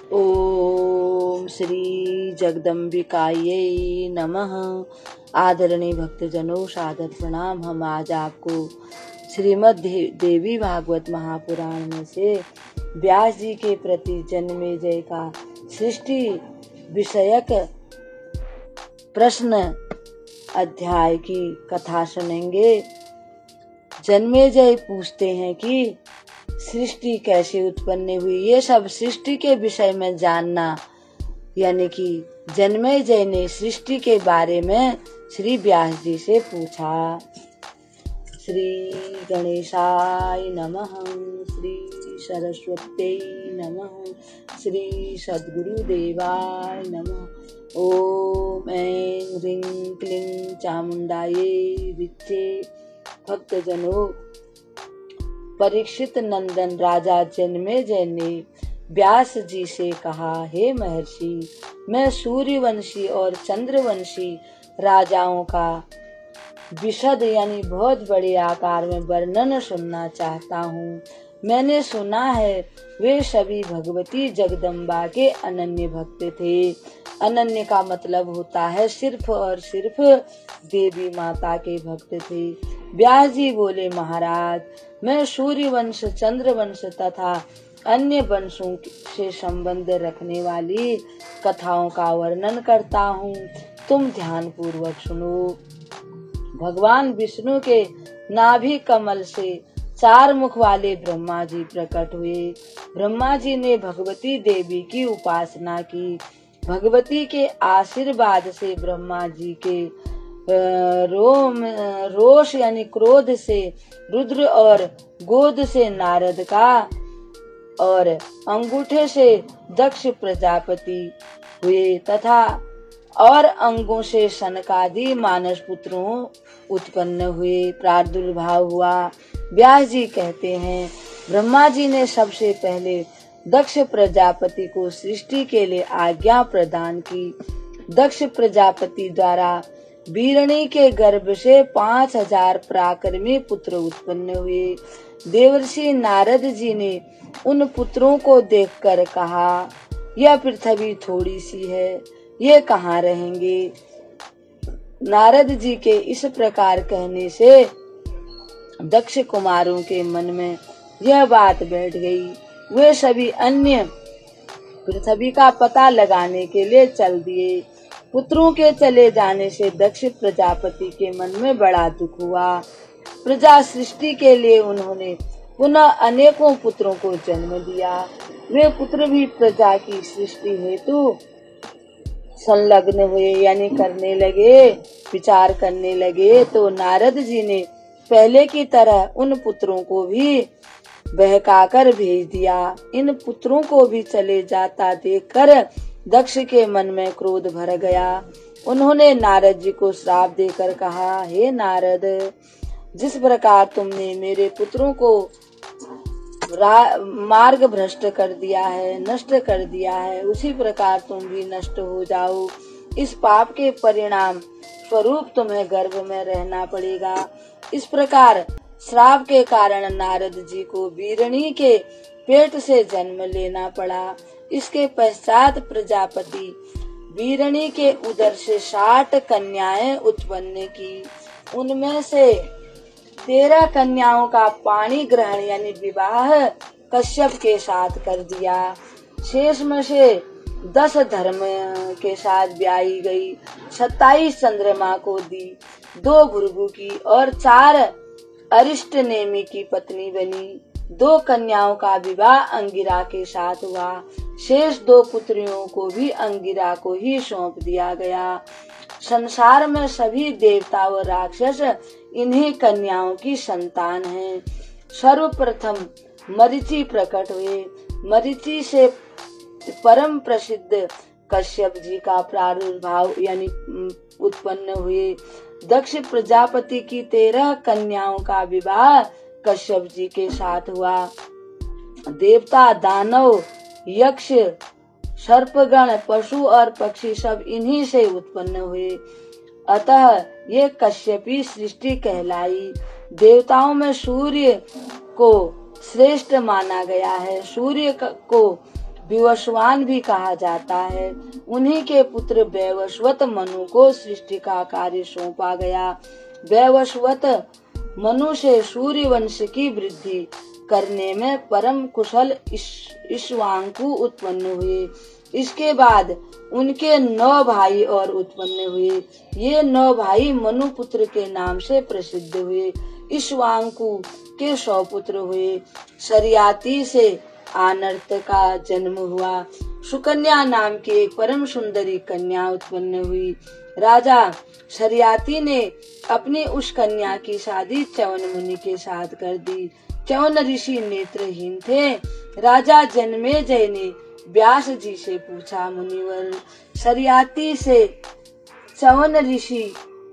ओम श्री जगदम्बिकायै नमः। आदरणीय भक्तजनों, सादर प्रणाम। हम आज आपको श्रीमद् देवी भागवत महापुराण में से व्यास जी के प्रति जन्मेजय का सृष्टि विषयक प्रश्न अध्याय की कथा सुनेंगे। जन्मेजय पूछते हैं कि सृष्टि कैसे उत्पन्न हुई। ये सब सृष्टि के विषय में जानना, यानी कि जन्मेजय ने सृष्टि के बारे में श्री व्यास जी से पूछा। श्री गणेशाय नमः, श्री सरस्वत्यै नमः, श्री सद्गुरुदेवाय नमः। ओम ऐं ह्रीं क्लीं चामुंडायै विद्ये। भक्तजनों, परीक्षित नंदन राजा जन्मेजय ने व्यास जी से कहा, हे महर्षि, मैं सूर्यवंशी और चंद्रवंशी राजाओं का विशद यानी बहुत बड़े आकार में वर्णन सुनना चाहता हूँ। मैंने सुना है वे सभी भगवती जगदम्बा के अनन्य भक्त थे। अनन्य का मतलब होता है सिर्फ और सिर्फ देवी माता के भक्त थे। व्यास जी बोले, महाराज, मैं सूर्य वंश, चंद्र वंश तथा अन्य वंशों से संबंध रखने वाली कथाओं का वर्णन करता हूँ। तुम ध्यान पूर्वक सुनो। भगवान विष्णु के नाभि कमल से 4 मुख वाले ब्रह्मा जी प्रकट हुए। ब्रह्मा जी ने भगवती देवी की उपासना की। भगवती के आशीर्वाद से ब्रह्मा जी के रोष यानी क्रोध से रुद्र और गोद से नारद का और अंगूठे से दक्ष प्रजापति हुए तथा और अंगों से सनकादि मानस पुत्रों उत्पन्न हुए, प्रादुर्भाव हुआ। व्यास जी कहते हैं, ब्रह्मा जी ने सबसे पहले दक्ष प्रजापति को सृष्टि के लिए आज्ञा प्रदान की। दक्ष प्रजापति द्वारा बीरणी के गर्भ से 5000 पराक्रमी पुत्र उत्पन्न हुए। देवर्षि नारद जी ने उन पुत्रों को देखकर कहा, यह पृथ्वी थोड़ी सी है, ये कहाँ रहेंगे। नारद जी के इस प्रकार कहने से दक्ष कुमारों के मन में यह बात बैठ गई। वे सभी अन्य पृथ्वी का पता लगाने के लिए चल दिए। पुत्रों के चले जाने से दक्ष प्रजापति के मन में बड़ा दुख हुआ। प्रजा सृष्टि के लिए उन्होंने पुनः अनेकों पुत्रों को जन्म दिया। वे पुत्र भी प्रजा की सृष्टि हेतु संलग्न हुए यानी करने लगे, विचार करने लगे। तो नारद जी ने पहले की तरह उन पुत्रों को भी बहकाकर भेज दिया। इन पुत्रों को भी चले जाता देखकर दक्ष के मन में क्रोध भर गया। उन्होंने नारद जी को श्राप देकर कहा, हे नारद, जिस प्रकार तुमने मेरे पुत्रों को मार्ग भ्रष्ट कर दिया है, नष्ट कर दिया है, उसी प्रकार तुम भी नष्ट हो जाओ। इस पाप के परिणाम स्वरूप तुम्हें गर्भ में रहना पड़ेगा। इस प्रकार श्राप के कारण नारद जी को बीरणी के पेट से जन्म लेना पड़ा। इसके पश्चात प्रजापति बीरणी के उदर से 60 कन्याएं उत्पन्न की। उनमें से 13 कन्याओं का पाणी ग्रहण यानी विवाह कश्यप के साथ कर दिया। शेष में से 10 धर्म के साथ ब्याही गई, 27 चंद्रमा को दी, 2 भृगु की और 4 अरिष्ट नेमि की पत्नी बनी। 2 कन्याओं का विवाह अंगिरा के साथ हुआ। शेष 2 पुत्रियों को भी अंगिरा को ही सौंप दिया गया। संसार में सभी देवता व राक्षस इन्हीं कन्याओं की संतान हैं। सर्वप्रथम मरीचि प्रकट हुए। मरीचि से परम प्रसिद्ध कश्यप जी का प्रादुर्भाव यानी उत्पन्न हुए। दक्ष प्रजापति की 13 कन्याओं का विवाह कश्यप जी के साथ हुआ। देवता, दानव, यक्ष, सर्पगण, पशु और पक्षी सब इन्हीं से उत्पन्न हुए। अतः ये कश्यपी सृष्टि कहलाई। देवताओं में सूर्य को श्रेष्ठ माना गया है। सूर्य को विवस्वान भी कहा जाता है। उन्हीं के पुत्र वैवस्वत मनु को सृष्टि का कार्य सौंपा गया। वैवस्वत मनु से सूर्य वंश की वृद्धि करने में परम कुशल इक्ष्वाकु उत्पन्न हुए। इसके बाद उनके 9 भाई और उत्पन्न हुए। ये 9 भाई मनु पुत्र के नाम से प्रसिद्ध हुए। इक्ष्वाकु के 100 पुत्र हुए। शरियाती से आनर्त का जन्म हुआ। सुकन्या नाम की एक परम सुंदरी कन्या उत्पन्न हुई। राजा शरियाती ने अपनी उस कन्या की शादी च्यवन मुनि के साथ कर दी। च्यवन ऋषि नेत्रहीन थे। राजा जन्मेजय ने व्यास जी से पूछा, मुनिवर, शरियाती से च्यवन ऋषि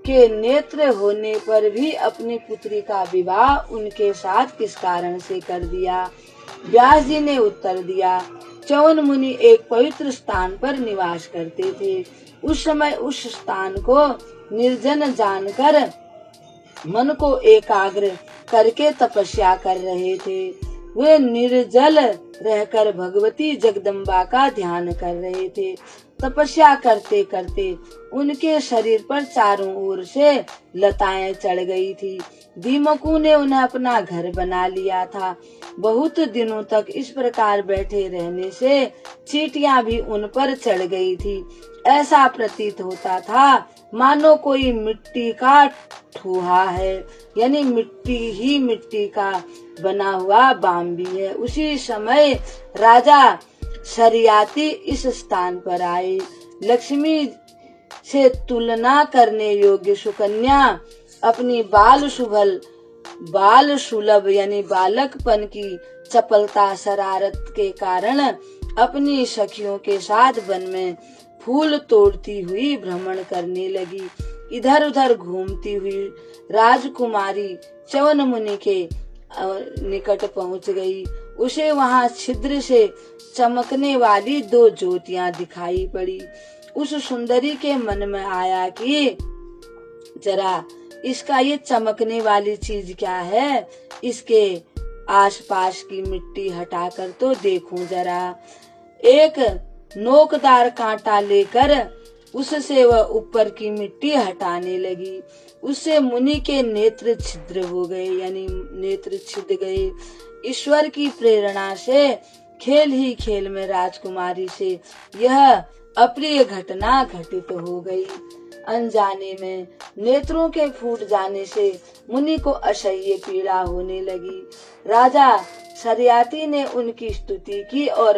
के नेत्र होने पर भी अपनी पुत्री का विवाह उनके साथ किस कारण से कर दिया? व्यास जी ने उत्तर दिया, च्यवन मुनि एक पवित्र स्थान पर निवास करते थे। उस समय उस स्थान को निर्जन जानकर मन को एकाग्र करके तपस्या कर रहे थे। वे निर्जल रहकर भगवती जगदम्बा का ध्यान कर रहे थे। तपस्या करते करते उनके शरीर पर चारों ओर से लताएं चढ़ गई थी। दीमकू ने उन्हें अपना घर बना लिया था। बहुत दिनों तक इस प्रकार बैठे रहने से चींटियां भी उन पर चढ़ गई थी। ऐसा प्रतीत होता था मानो कोई मिट्टी का ठूहा है, यानी मिट्टी ही मिट्टी का बना हुआ बाम्बी है। उसी समय राजा शरियाती इस स्थान पर आए। लक्ष्मी से तुलना करने योग्य सुकन्या अपनी बाल सुलभ यानी बालकपन की चपलता शरारत के कारण अपनी सखियों के साथ वन में फूल तोड़ती हुई भ्रमण करने लगी। इधर उधर घूमती हुई राजकुमारी च्यवन मुनि के निकट पहुंच गई। उसे वहां छिद्र से चमकने वाली 2 ज्योतियां दिखाई पड़ी। उस सुंदरी के मन में आया कि जरा इसका ये चमकने वाली चीज क्या है, इसके आसपास की मिट्टी हटाकर तो देखूं जरा। एक नोकदार कांटा लेकर उससे वह ऊपर की मिट्टी हटाने लगी। उससे मुनि के नेत्र छिद्र हो गए, यानी नेत्र छिद गए। ईश्वर की प्रेरणा से खेल ही खेल में राजकुमारी से यह अप्रिय घटना घटित हो गई। अनजाने में नेत्रों के फूट जाने से मुनि को असह्य पीड़ा होने लगी। राजा शरियाती ने उनकी स्तुति की और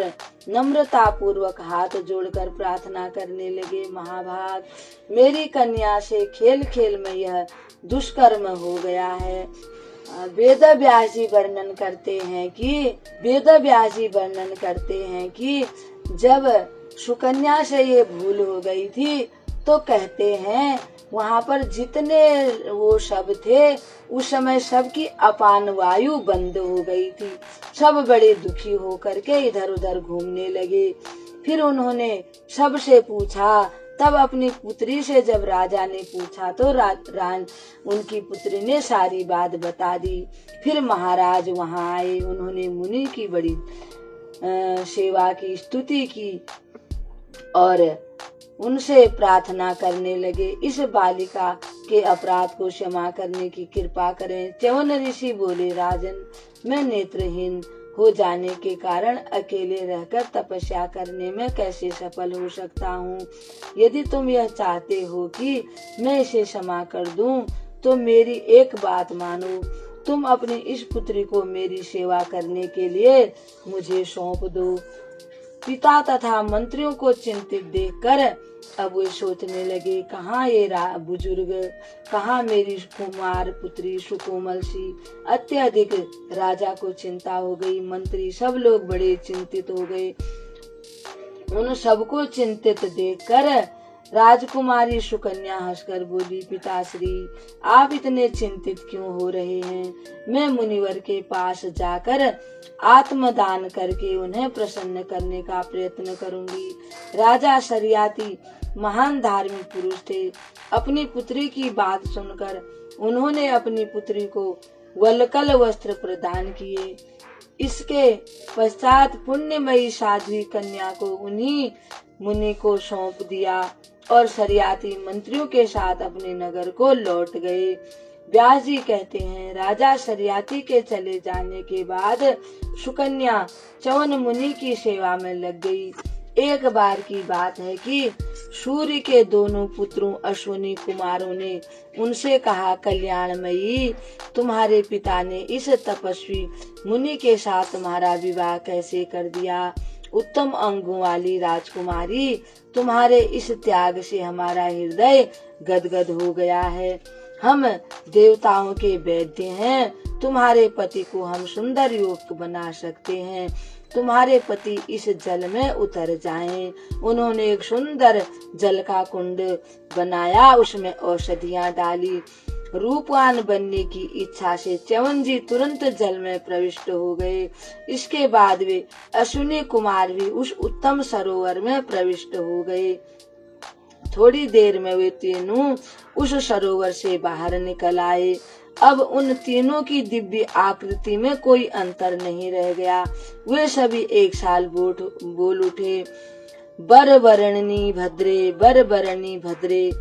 नम्रता पूर्वक हाथ जोड़कर प्रार्थना करने लगे, महाभाग, मेरी कन्या से खेल खेल में यह दुष्कर्म हो गया है। वेद व्यास जी वर्णन करते हैं कि जब सुकन्या से ये भूल हो गई थी तो कहते हैं वहाँ पर जितने वो सब थे उस समय सबकी अपान वायु बंद हो गई थी। सब बड़े दुखी होकर के इधर उधर घूमने लगे। फिर उन्होंने सबसे पूछा। तब अपनी पुत्री से जब राजा ने पूछा तो उनकी पुत्री ने सारी बात बता दी। फिर महाराज वहाँ आए। उन्होंने मुनि की बड़ी सेवा की, स्तुति की और उनसे प्रार्थना करने लगे, इस बालिका के अपराध को क्षमा करने की कृपा करें। च्यवन ऋषि बोले, राजन, मैं नेत्रहीन हो जाने के कारण अकेले रहकर तपस्या करने में कैसे सफल हो सकता हूँ। यदि तुम यह चाहते हो कि मैं इसे क्षमा कर दूं, तो मेरी एक बात मानो। तुम अपनी इस पुत्री को मेरी सेवा करने के लिए मुझे सौंप दो। पिता तथा मंत्रियों को चिंतित देखकर अब वे सोचने लगे, कहाँ ये बुजुर्ग, कहाँ मेरी कुमार पुत्री सुकोमल सी। अत्यधिक राजा को चिंता हो गई। मंत्री सब लोग बड़े चिंतित हो गए। उन सबको चिंतित देखकर राजकुमारी सुकन्या हंसकर बोली, पिताश्री, आप इतने चिंतित क्यों हो रहे हैं? मैं मुनिवर के पास जाकर आत्मदान करके उन्हें प्रसन्न करने का प्रयत्न करूंगी। राजा शरियाती महान धार्मिक पुरुष थे। अपनी पुत्री की बात सुनकर उन्होंने अपनी पुत्री को वल्कल वस्त्र प्रदान किए। इसके पश्चात पुण्यमयी साध्वी कन्या को उन्हीं मुनि को सौंप दिया और शरियाती मंत्रियों के साथ अपने नगर को लौट गए। व्यास जी कहते हैं, राजा शरियाती के चले जाने के बाद सुकन्या च्यवन मुनि की सेवा में लग गई। एक बार की बात है कि सूर्य के दोनों पुत्रों अश्विनी कुमारों ने उनसे कहा, कल्याणमयी, तुम्हारे पिता ने इस तपस्वी मुनि के साथ तुम्हारा विवाह कैसे कर दिया? उत्तम अंगों वाली राजकुमारी, तुम्हारे इस त्याग से हमारा हृदय गदगद हो गया है। हम देवताओं के वैद्य हैं, तुम्हारे पति को हम सुंदर युवक बना सकते हैं। तुम्हारे पति इस जल में उतर जाएं। उन्होंने एक सुंदर जल का कुंड बनाया, उसमें औषधियां डाली। रूपवान बनने की इच्छा से च्यवन जी तुरंत जल में प्रविष्ट हो गए। इसके बाद वे अश्विनी कुमार भी उस उत्तम सरोवर में प्रविष्ट हो गए। थोड़ी देर में वे तीनों उस सरोवर से बाहर निकल आए। अब उन तीनों की दिव्य आकृति में कोई अंतर नहीं रह गया। वे सभी एक साल बोल उठे, बर बरणी भद्रे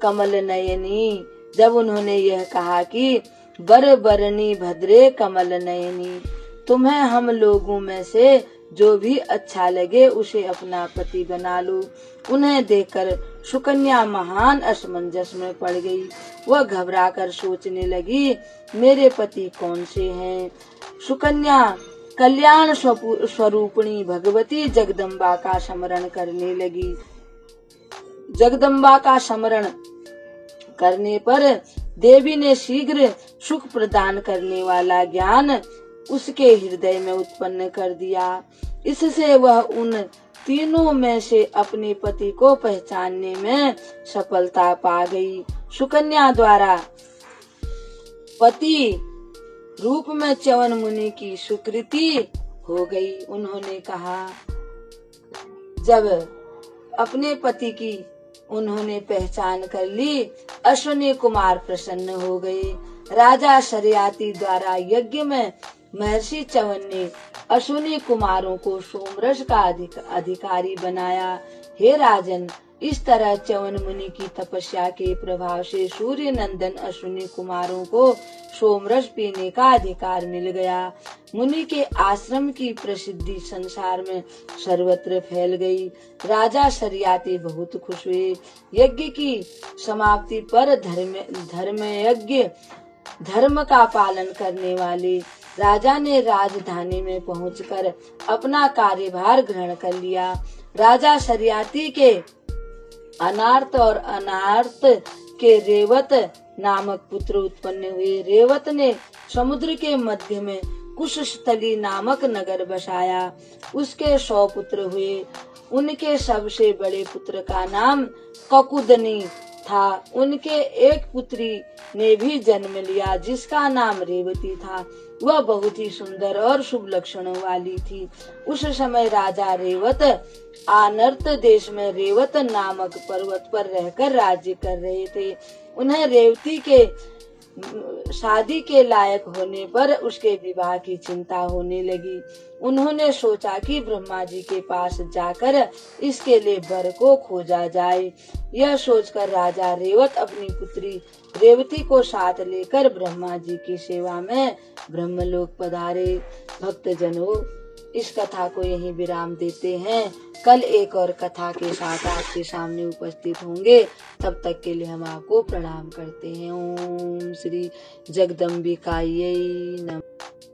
कमल नयनी। जब उन्होंने यह कहा कि बर बरणी भद्रे कमल नयनी, तुम्हें हम लोगों में से जो भी अच्छा लगे उसे अपना पति बना लो। उन्हें देखकर सुकन्या महान असमंजस में पड़ गई। वह घबराकर सोचने लगी, मेरे पति कौन से हैं? सुकन्या कल्याण स्वरूपिणी भगवती जगदम्बा का स्मरण करने लगी। जगदम्बा का स्मरण करने पर देवी ने शीघ्र सुख प्रदान करने वाला ज्ञान उसके हृदय में उत्पन्न कर दिया। इससे वह उन तीनों में से अपने पति को पहचानने में सफलता पा गई। सुकन्या द्वारा पति रूप में च्यवन मुनि की स्वीकृति हो गई। उन्होंने कहा, जब अपने पति की उन्होंने पहचान कर ली, अश्विनी कुमार प्रसन्न हो गए। राजा शरियाती द्वारा यज्ञ में महर्षि च्यवन ने अश्विनी कुमारों को सोमरस का अधिकारी बनाया। हे राजन, इस तरह च्यवन मुनि की तपस्या के प्रभाव से सूर्य नंदन अश्विनी कुमारों को सोमरस पीने का अधिकार मिल गया। मुनि के आश्रम की प्रसिद्धि संसार में सर्वत्र फैल गई। राजा शरियाती बहुत खुश हुए। यज्ञ की समाप्ति पर धर्म का पालन करने वाले राजा ने राजधानी में पहुंचकर अपना कार्यभार ग्रहण कर लिया। राजा शरियाती के अनार्त और अनार्त के रेवत नामक पुत्र उत्पन्न हुए। रेवत ने समुद्र के मध्य में कुशस्थली नामक नगर बसाया। उसके 100 पुत्र हुए। उनके सबसे बड़े पुत्र का नाम ककुदनी था। उनके एक पुत्री ने भी जन्म लिया जिसका नाम रेवती था। वह बहुत ही सुंदर और शुभ लक्षणों वाली थी। उस समय राजा रेवत आनर्त देश में रेवत नामक पर्वत पर रहकर राज्य कर रहे थे। उन्हें रेवती के शादी के लायक होने पर उसके विवाह की चिंता होने लगी। उन्होंने सोचा कि ब्रह्मा जी के पास जाकर इसके लिए वर को खोजा जाए। यह सोचकर राजा रेवत अपनी पुत्री रेवती को साथ लेकर ब्रह्मा जी की सेवा में ब्रह्मलोक पधारे। भक्तजनों, इस कथा को यहीं विराम देते हैं। कल एक और कथा के साथ आपके सामने उपस्थित होंगे। तब तक के लिए हम आपको प्रणाम करते हैं। ओम श्री जगदम्बिकायै नमः।